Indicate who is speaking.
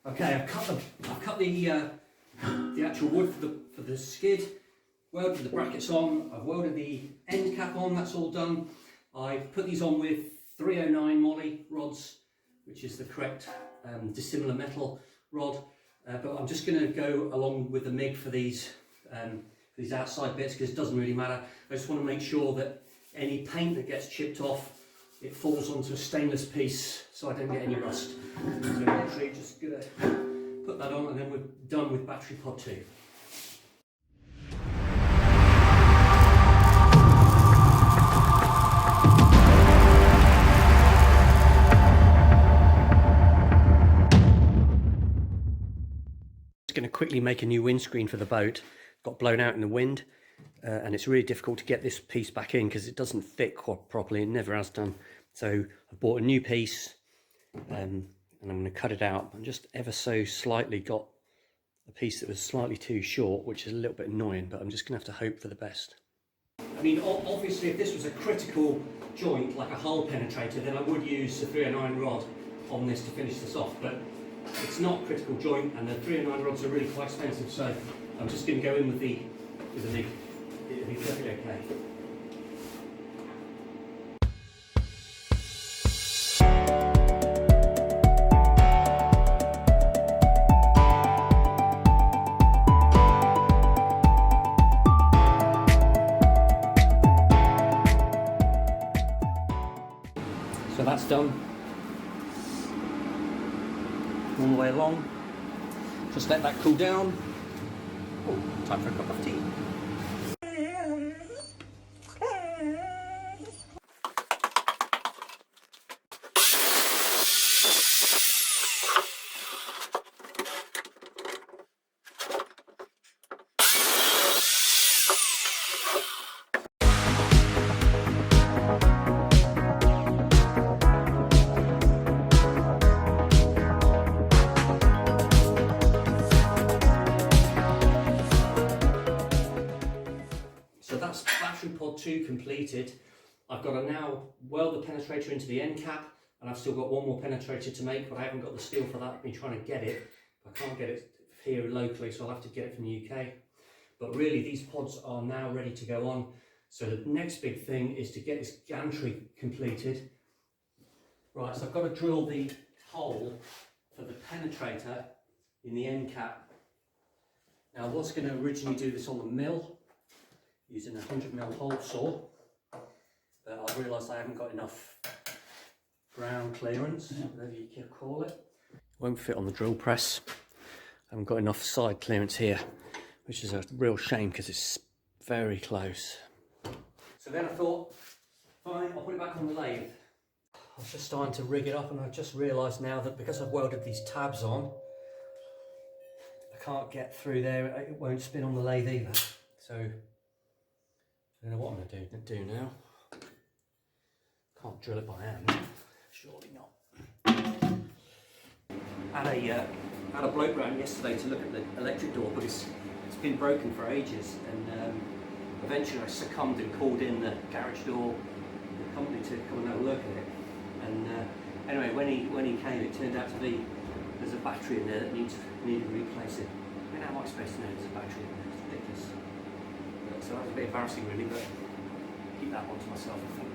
Speaker 1: Okay, I've cut the actual wood for the skid, welded the brackets on, I've welded the end cap on, that's all done. I've put these on with 309 moly rods, which is the correct dissimilar metal rod, but I'm just going to go along with the MIG for these outside bits because it doesn't really matter. I just want to make sure that any paint that gets chipped off, it falls onto a stainless piece so I don't get any rust. So literally just going to put that on and then we're done with battery pod 2. Just going to quickly make a new windscreen for the boat. Got blown out in the wind and it's really difficult to get this piece back in because it doesn't fit properly, it never has done. So I bought a new piece and I'm going to cut it out. I just ever so slightly got a piece that was slightly too short, which is a little bit annoying, but I'm just going to have to hope for the best. I mean, obviously if this was a critical joint like a hull penetrator, then I would use the 309 rod on this to finish this off, but it's not a critical joint and the 309 rods are really quite expensive, so I'm just going to go in with the MIG. It'll be perfectly okay. So that's done. All the way along. Just let that cool down. Oh, time for a cup of tea. So that's battery pod 2 completed. I've got to now weld the penetrator into the end cap, and I've still got one more penetrator to make, but I haven't got the steel for that. I've been trying to get it. I can't get it here locally, so I'll have to get it from the UK. But really, these pods are now ready to go on. So the next big thing is to get this gantry completed. Right, so I've got to drill the hole for the penetrator in the end cap. Now I was going to originally do this on the mill, using a 100mm hole saw, but I've realised I haven't got enough ground clearance, whatever you can call it. Won't fit on the drill press. I haven't got enough side clearance here, which is a real shame because it's very close. So then I thought, fine, I'll put it back on the lathe. I was just starting to rig it up and I've just realised now that because I've welded these tabs on, I can't get through there, it won't spin on the lathe either. So I don't know what I'm going to do now. Can't drill it by hand, surely not. I had a bloke round yesterday to look at the electric door, but it's been broken for ages, and eventually I succumbed and called in the garage door company to come and have a look at it. And anyway, when he came, it turned out to be there's a battery in there that needed replacing. I mean, how am I supposed to know there's a battery in there? It's ridiculous. So that was a bit embarrassing really, but keep that one to myself, I think.